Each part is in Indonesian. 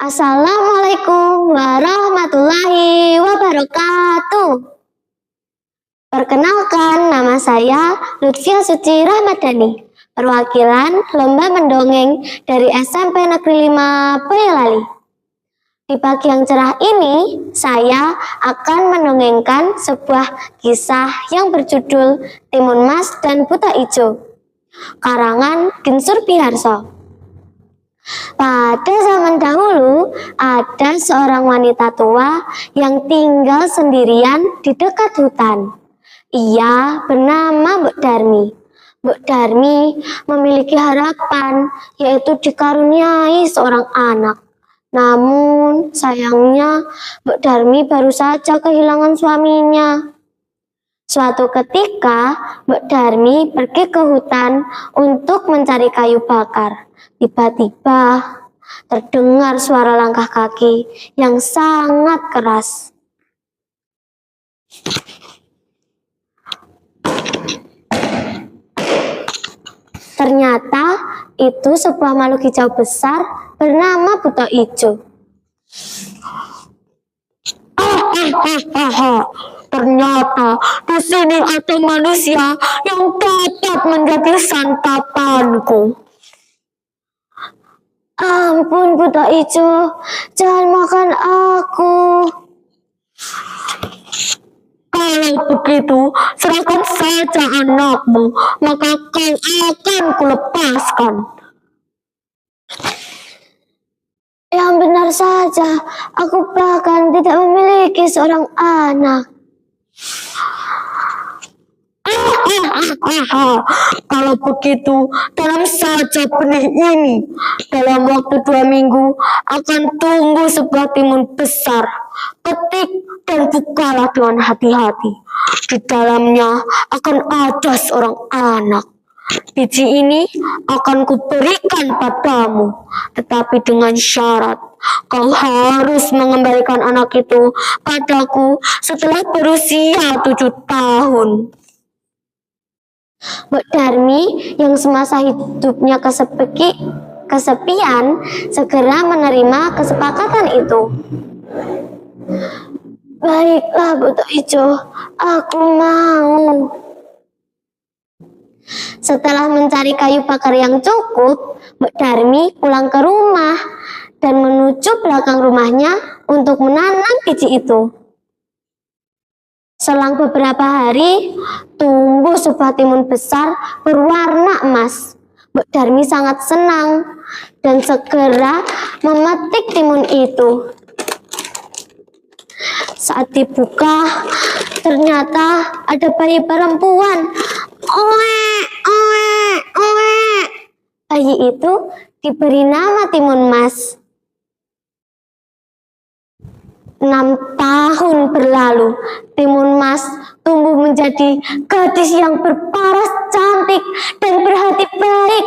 Assalamualaikum warahmatullahi wabarakatuh. Perkenalkan, nama saya Lutfia Suci Rahmadani, perwakilan Lomba Mendongeng dari SMP Negeri 5 Boyolali. Di pagi yang cerah ini, saya akan mendongengkan sebuah kisah yang berjudul Timun Mas dan Buta Ijo, karangan Ginsur Biharso. Pada zaman dahulu, ada seorang wanita tua yang tinggal sendirian di dekat hutan. Ia bernama Mbok Darmi. Mbok Darmi memiliki harapan, yaitu dikaruniai seorang anak. Namun, sayangnya Mbok Darmi baru saja kehilangan suaminya. Suatu ketika, Mbok Darmi pergi ke hutan untuk mencari kayu bakar. Tiba-tiba terdengar suara langkah kaki yang sangat keras. Ternyata itu sebuah makhluk hijau besar bernama Buta Ijo. Ternyata di sini ada manusia yang dapat menjadi santapanku. Ampun Buta Ijo, jangan makan aku. Kalau begitu, serahkan saja anakmu, maka kau akan kulepaskan. Yang benar saja, aku bahkan tidak memiliki seorang anak. Kalau begitu, tanam saja benih ini. Dalam waktu 2 minggu akan tumbuh sebuah timun besar. Petik dan bukalah dengan hati-hati. Di dalamnya akan ada seorang anak. Biji ini akan kuberikan padamu, tetapi dengan syarat kau harus mengembalikan anak itu padaku setelah berusia 7 tahun. Mbok Darmi yang semasa hidupnya kesepian segera menerima kesepakatan itu. Baiklah Buta Ijo, aku mau. Setelah mencari kayu bakar yang cukup, Mbok Darmi pulang ke rumah dan menuju belakang rumahnya untuk menanam biji itu. Selang beberapa hari, tumbuh sebuah timun besar berwarna emas. Mbok Darmi sangat senang dan segera memetik timun itu. Saat dibuka, ternyata ada bayi perempuan. Oe, oe, oe. Bayi itu diberi nama Timun Mas. 6 tahun berlalu, Timun Mas tumbuh menjadi gadis yang berparas cantik dan berhati baik.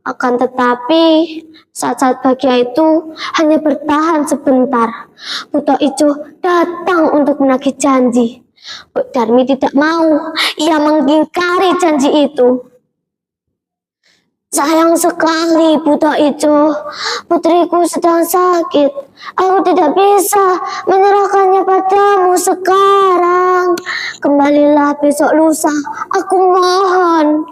Akan tetapi, saat-saat bahagia itu hanya bertahan sebentar. Buta Ijo datang untuk menagih janji. Mbok Darmi tidak mau, ia mengingkari janji itu. Sayang sekali Buta Ijo, putriku sedang sakit. Aku tidak bisa menyerahkannya padamu sekarang. Kembalilah besok lusa, aku mohon.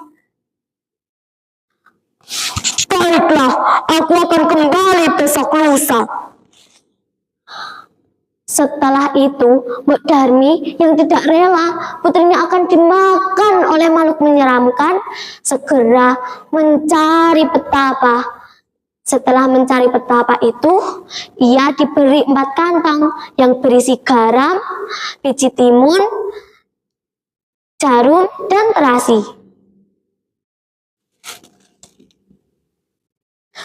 Baiklah, aku akan kembali besok lusa. Setelah itu, Mbok Darmi yang tidak rela putrinya akan dimakan oleh makhluk menyeramkan, segera mencari petapa. Setelah mencari petapa itu, ia diberi 4 kantong yang berisi garam, biji timun, jarum, dan terasi.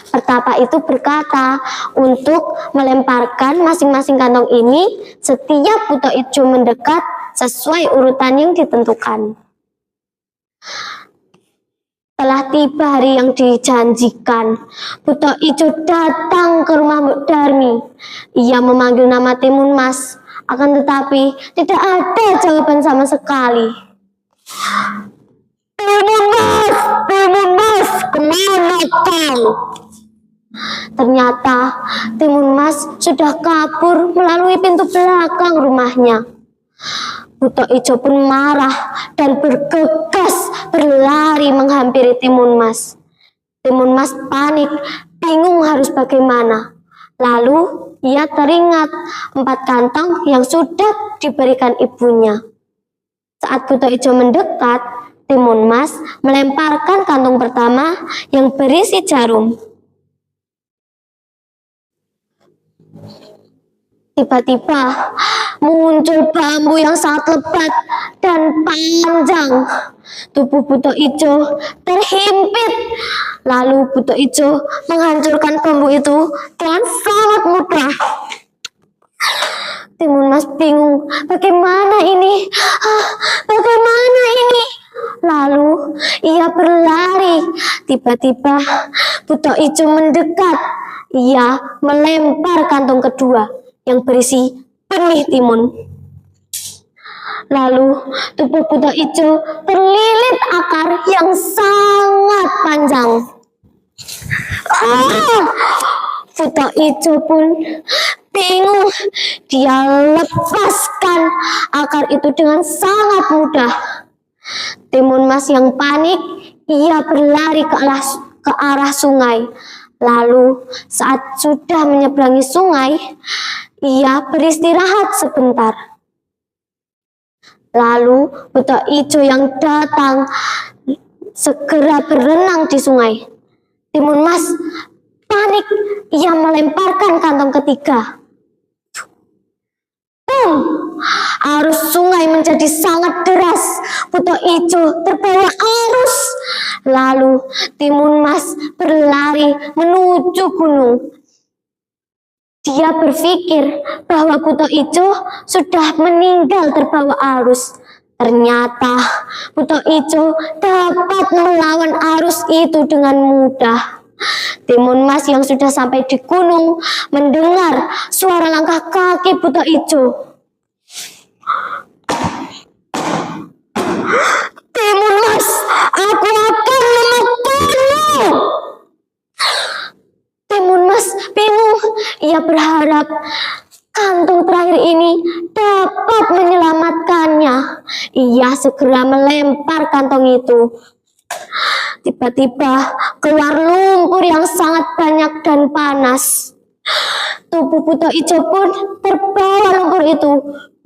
Petapa itu berkata untuk melemparkan masing-masing kantong ini setiap Buta Ijo mendekat sesuai urutan yang ditentukan. Telah tiba hari yang dijanjikan, Buta Ijo datang ke rumah Mbok Darmi. Ia memanggil nama Timun Mas, akan tetapi tidak ada jawaban sama sekali. Timun Mas, kemana kau? Ternyata Timun Mas sudah kabur melalui pintu belakang rumahnya. Buto Ijo pun marah dan bergegas berlari menghampiri Timun Mas. Timun Mas panik, bingung harus bagaimana. Lalu ia teringat 4 kantong yang sudah diberikan ibunya. Saat Buto Ijo mendekat, Timun Mas melemparkan kantong pertama yang berisi jarum. Tiba-tiba muncul bambu yang sangat lebat dan panjang. Tubuh Buto Ijo terhimpit. Lalu Buto Ijo menghancurkan bambu itu dengan sangat mudah. Timun Mas bingung, bagaimana ini? Bagaimana ini? Lalu ia berlari. Tiba-tiba Buto Ijo mendekat. Ia melempar kantong kedua yang berisi benih timun. Lalu tubuh Buto Ijo terlilit akar yang sangat panjang. Buto Ijo pun bingung. Dia lepaskan akar itu dengan sangat mudah. Timun Mas yang panik, ia berlari ke arah sungai. Lalu saat sudah menyeberangi sungai, ia beristirahat sebentar. Lalu Buto Ijo yang datang segera berenang di sungai. Timun Mas panik, ia melemparkan kantong ketiga. Arus sungai menjadi sangat deras. Buto Ijo terbawa arus. Lalu Timun Mas berlari menuju gunung. Dia berpikir bahwa Buto Ijo sudah meninggal terbawa arus. Ternyata Buto Ijo dapat melawan arus itu dengan mudah. Timun Mas yang sudah sampai di gunung mendengar suara langkah kaki Buto Ijo. Timun Mas, aku akan memakanmu. Timun Mas bingung. Ia berharap kantung terakhir ini dapat menyelamatkannya. Ia segera melempar kantong itu. Tiba-tiba keluar lumpur yang sangat banyak dan panas. Tubuh Buto Ijo pun terbawa lumpur itu.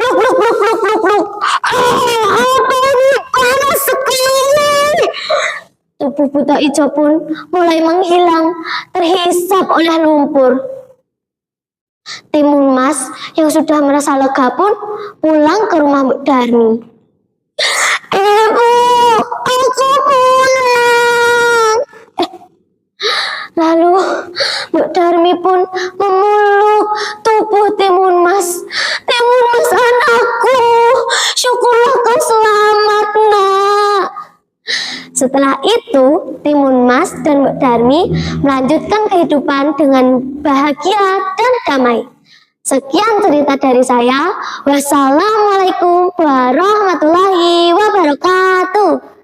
Pluk, pluk, pluk, pluk, pluk, pluk. Apa ini? Panas sekali. Tubuh Buto Ijo pun mulai menghilang, terhisap oleh lumpur. Timun Mas yang sudah merasa lega pun pulang ke rumah Mbok Darmi. Ibu, aku pulang. Lalu Mbok Darmi pun memeluk tubuh Timun Mas. Timun Mas anakku, syukurlah kau selamat nak. Setelah itu Timun Mas dan Mbok Darmi melanjutkan kehidupan dengan bahagia dan damai. Sekian cerita dari saya. Wassalamualaikum warahmatullahi wabarakatuh.